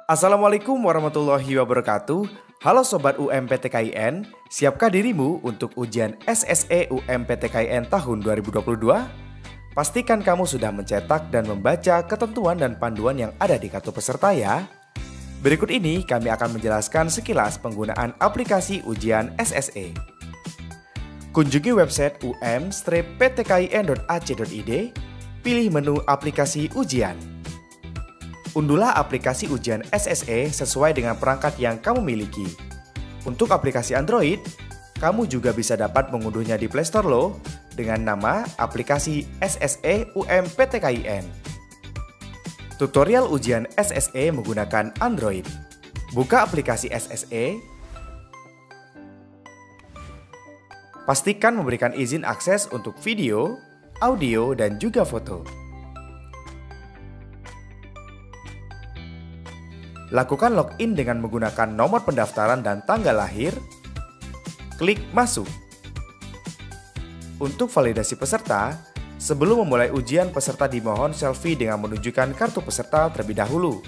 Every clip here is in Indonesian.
Assalamualaikum warahmatullahi wabarakatuh. Halo Sobat UMPTKIN, siapkah dirimu untuk ujian SSE UMPTKIN tahun 2022? Pastikan kamu sudah mencetak dan membaca ketentuan dan panduan yang ada di kartu peserta ya. Berikut ini kami akan menjelaskan sekilas penggunaan aplikasi ujian SSE. Kunjungi website um-ptkin.ac.id, pilih menu aplikasi ujian. Unduhlah aplikasi ujian SSE sesuai dengan perangkat yang kamu miliki. Untuk aplikasi Android, kamu juga bisa dapat mengunduhnya di Play Store loh, dengan nama aplikasi SSE UMPTKIN. Tutorial ujian SSE menggunakan Android. Buka aplikasi SSE. Pastikan memberikan izin akses untuk video, audio, dan juga foto. Lakukan login dengan menggunakan nomor pendaftaran dan tanggal lahir. Klik masuk. Untuk validasi peserta, sebelum memulai ujian peserta dimohon selfie dengan menunjukkan kartu peserta terlebih dahulu.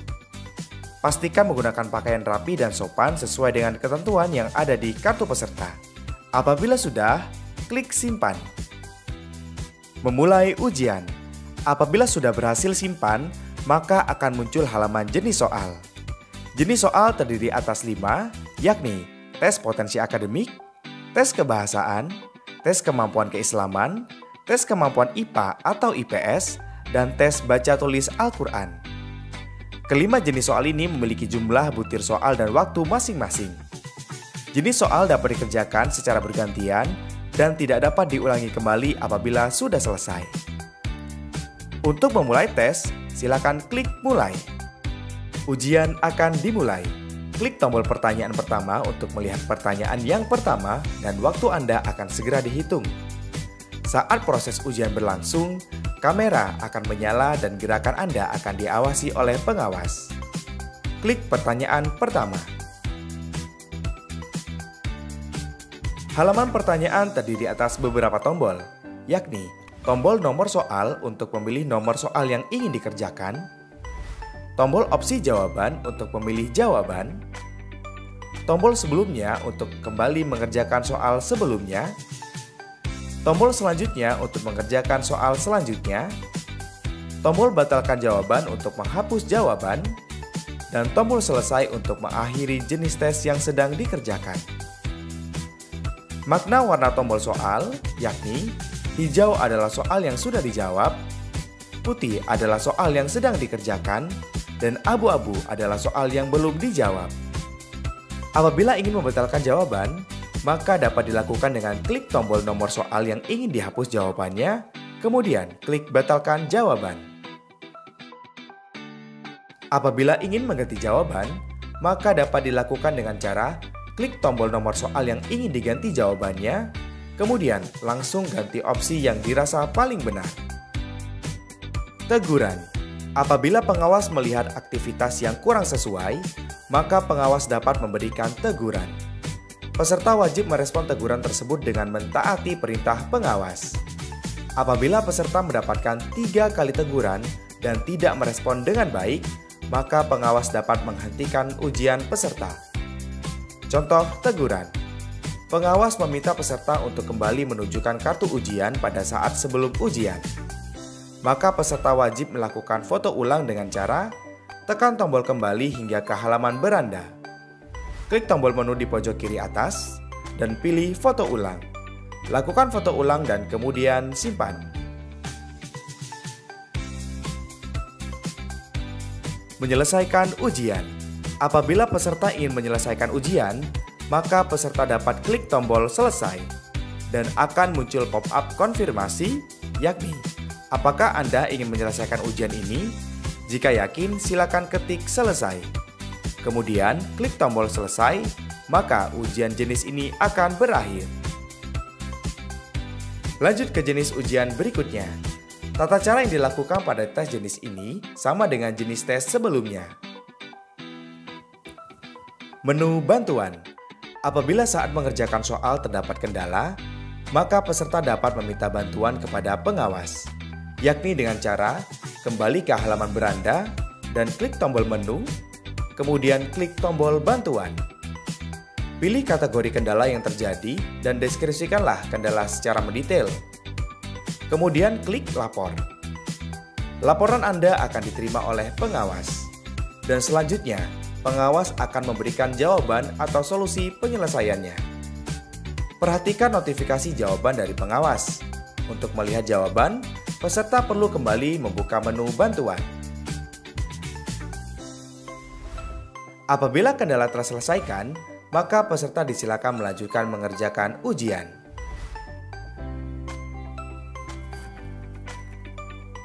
Pastikan menggunakan pakaian rapi dan sopan sesuai dengan ketentuan yang ada di kartu peserta. Apabila sudah, klik simpan. Memulai ujian. Apabila sudah berhasil simpan, maka akan muncul halaman jenis soal. Jenis soal terdiri atas 5, yakni tes potensi akademik, tes kebahasaan, tes kemampuan keislaman, tes kemampuan IPA atau IPS, dan tes baca tulis Al-Quran. Kelima jenis soal ini memiliki jumlah butir soal dan waktu masing-masing. Jenis soal dapat dikerjakan secara bergantian dan tidak dapat diulangi kembali apabila sudah selesai. Untuk memulai tes, silakan klik mulai. Ujian akan dimulai. Klik tombol pertanyaan pertama untuk melihat pertanyaan yang pertama dan waktu Anda akan segera dihitung. Saat proses ujian berlangsung, kamera akan menyala dan gerakan Anda akan diawasi oleh pengawas. Klik pertanyaan pertama. Halaman pertanyaan terdiri atas beberapa tombol, yakni tombol nomor soal untuk memilih nomor soal yang ingin dikerjakan, tombol opsi jawaban untuk memilih jawaban, tombol sebelumnya untuk kembali mengerjakan soal sebelumnya, tombol selanjutnya untuk mengerjakan soal selanjutnya, tombol batalkan jawaban untuk menghapus jawaban, dan tombol selesai untuk mengakhiri jenis tes yang sedang dikerjakan. Makna warna tombol soal, yakni hijau adalah soal yang sudah dijawab, putih adalah soal yang sedang dikerjakan, dan abu-abu adalah soal yang belum dijawab. Apabila ingin membatalkan jawaban, maka dapat dilakukan dengan klik tombol nomor soal yang ingin dihapus jawabannya, kemudian klik batalkan jawaban. Apabila ingin mengganti jawaban, maka dapat dilakukan dengan cara klik tombol nomor soal yang ingin diganti jawabannya, kemudian langsung ganti opsi yang dirasa paling benar. Teguran. Apabila pengawas melihat aktivitas yang kurang sesuai, maka pengawas dapat memberikan teguran. Peserta wajib merespon teguran tersebut dengan mentaati perintah pengawas. Apabila peserta mendapatkan 3 kali teguran dan tidak merespon dengan baik, maka pengawas dapat menghentikan ujian peserta. Contoh teguran. Pengawas meminta peserta untuk kembali menunjukkan kartu ujian pada saat sebelum ujian. Maka peserta wajib melakukan foto ulang dengan cara tekan tombol kembali hingga ke halaman beranda. Klik tombol menu di pojok kiri atas dan pilih foto ulang. Lakukan foto ulang dan kemudian simpan. Menyelesaikan ujian. Apabila peserta ingin menyelesaikan ujian, maka peserta dapat klik tombol selesai dan akan muncul pop-up konfirmasi, yakni apakah Anda ingin menyelesaikan ujian ini? Jika yakin, silakan ketik selesai. Kemudian klik tombol selesai, maka ujian jenis ini akan berakhir. Lanjut ke jenis ujian berikutnya. Tata cara yang dilakukan pada tes jenis ini sama dengan jenis tes sebelumnya. Menu bantuan. Apabila saat mengerjakan soal terdapat kendala, maka peserta dapat meminta bantuan kepada pengawas, yakni dengan cara kembali ke halaman beranda dan klik tombol menu, kemudian klik tombol bantuan. Pilih kategori kendala yang terjadi dan deskripsikanlah kendala secara mendetail. Kemudian klik lapor. Laporan Anda akan diterima oleh pengawas. Dan selanjutnya, pengawas akan memberikan jawaban atau solusi penyelesaiannya. Perhatikan notifikasi jawaban dari pengawas. Untuk melihat jawaban, peserta perlu kembali membuka menu bantuan. Apabila kendala terselesaikan, maka peserta disilakan melanjutkan mengerjakan ujian.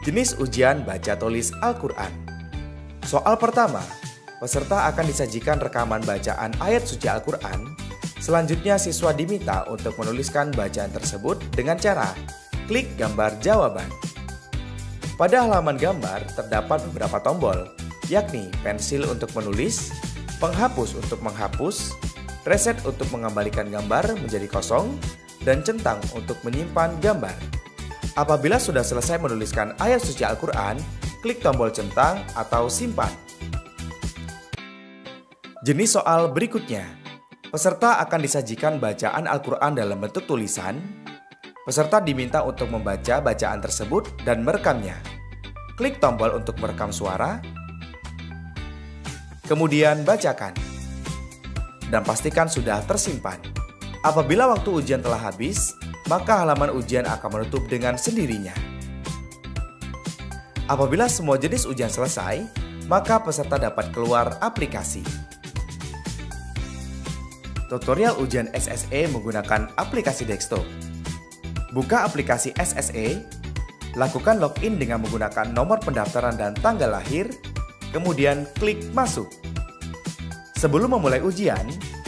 Jenis ujian baca tulis Al-Quran. Soal pertama, peserta akan disajikan rekaman bacaan ayat suci Al-Quran. Selanjutnya siswa diminta untuk menuliskan bacaan tersebut dengan cara klik gambar jawaban. Pada halaman gambar terdapat beberapa tombol, yakni pensil untuk menulis, penghapus untuk menghapus, reset untuk mengembalikan gambar menjadi kosong, dan centang untuk menyimpan gambar. Apabila sudah selesai menuliskan ayat suci Al-Quran, klik tombol centang atau simpan. Jenis soal berikutnya, peserta akan disajikan bacaan Al-Quran dalam bentuk tulisan. Peserta diminta untuk membaca bacaan tersebut dan merekamnya. Klik tombol untuk merekam suara, kemudian bacakan, dan pastikan sudah tersimpan. Apabila waktu ujian telah habis, maka halaman ujian akan menutup dengan sendirinya. Apabila semua jenis ujian selesai, maka peserta dapat keluar aplikasi. Tutorial ujian SSE menggunakan aplikasi desktop. Buka aplikasi SSE, lakukan login dengan menggunakan nomor pendaftaran dan tanggal lahir, kemudian klik masuk. Sebelum memulai ujian,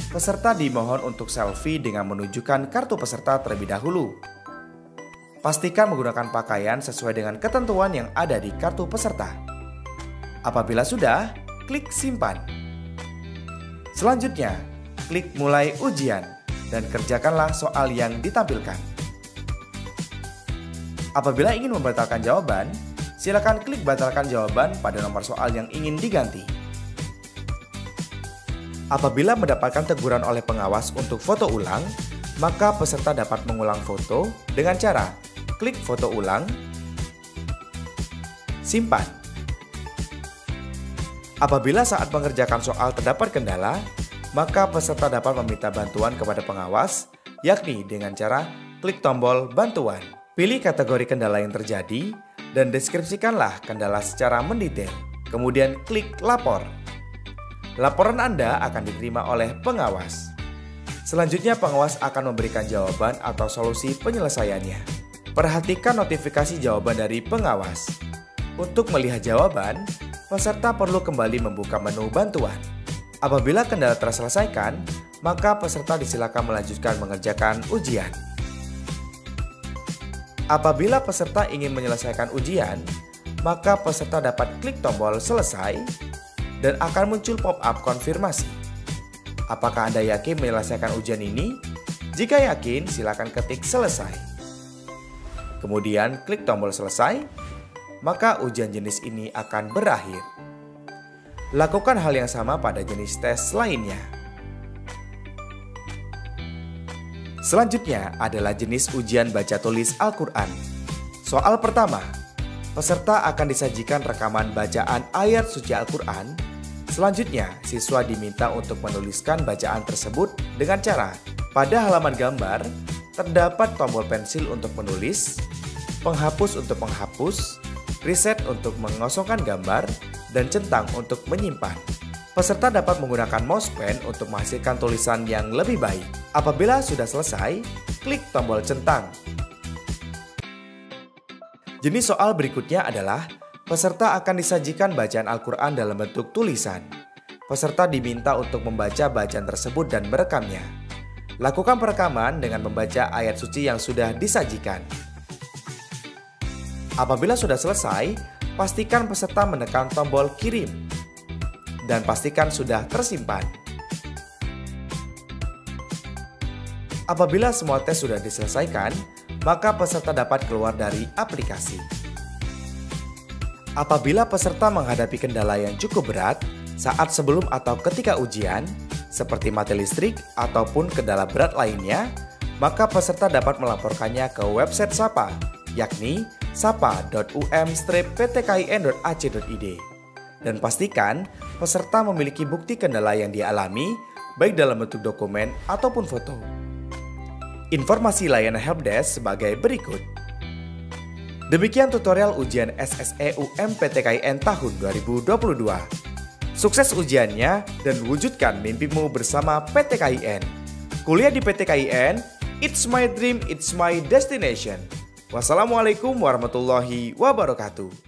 peserta dimohon untuk selfie dengan menunjukkan kartu peserta terlebih dahulu. Pastikan menggunakan pakaian sesuai dengan ketentuan yang ada di kartu peserta. Apabila sudah, klik simpan. Selanjutnya, klik mulai ujian dan kerjakanlah soal yang ditampilkan. Apabila ingin membatalkan jawaban, silakan klik batalkan jawaban pada nomor soal yang ingin diganti. Apabila mendapatkan teguran oleh pengawas untuk foto ulang, maka peserta dapat mengulang foto dengan cara klik foto ulang, simpan. Apabila saat mengerjakan soal terdapat kendala, maka peserta dapat meminta bantuan kepada pengawas, yakni dengan cara klik tombol bantuan. Pilih kategori kendala yang terjadi dan deskripsikanlah kendala secara mendetail. Kemudian klik lapor. Laporan Anda akan diterima oleh pengawas. Selanjutnya pengawas akan memberikan jawaban atau solusi penyelesaiannya. Perhatikan notifikasi jawaban dari pengawas. Untuk melihat jawaban, peserta perlu kembali membuka menu bantuan. Apabila kendala terselesaikan, maka peserta disilakan melanjutkan mengerjakan ujian. Apabila peserta ingin menyelesaikan ujian, maka peserta dapat klik tombol selesai dan akan muncul pop-up konfirmasi. Apakah Anda yakin menyelesaikan ujian ini? Jika yakin, silakan ketik selesai. Kemudian klik tombol selesai, maka ujian jenis ini akan berakhir. Lakukan hal yang sama pada jenis tes lainnya. Selanjutnya adalah jenis ujian baca tulis Al-Quran. Soal pertama, peserta akan disajikan rekaman bacaan ayat suci Al-Quran. Selanjutnya, siswa diminta untuk menuliskan bacaan tersebut dengan cara pada halaman gambar terdapat tombol pensil untuk menulis, penghapus untuk menghapus, reset untuk mengosongkan gambar, dan centang untuk menyimpan. Peserta dapat menggunakan mousepad untuk menghasilkan tulisan yang lebih baik. Apabila sudah selesai, klik tombol centang. Jenis soal berikutnya adalah peserta akan disajikan bacaan Al-Quran dalam bentuk tulisan. Peserta diminta untuk membaca bacaan tersebut dan merekamnya. Lakukan perekaman dengan membaca ayat suci yang sudah disajikan. Apabila sudah selesai, pastikan peserta menekan tombol kirim dan pastikan sudah tersimpan. Apabila semua tes sudah diselesaikan, maka peserta dapat keluar dari aplikasi. Apabila peserta menghadapi kendala yang cukup berat, saat sebelum atau ketika ujian, seperti mati listrik ataupun kendala berat lainnya, maka peserta dapat melaporkannya ke website SAPA, yakni sapa.um-ptkin.ac.id. Dan pastikan peserta memiliki bukti kendala yang dialami, baik dalam bentuk dokumen ataupun foto. Informasi layanan helpdesk sebagai berikut. Demikian tutorial ujian SSE UMPTKIN tahun 2022. Sukses ujiannya dan wujudkan mimpimu bersama PTKIN. Kuliah di PTKIN, it's my dream, it's my destination. Wassalamualaikum warahmatullahi wabarakatuh.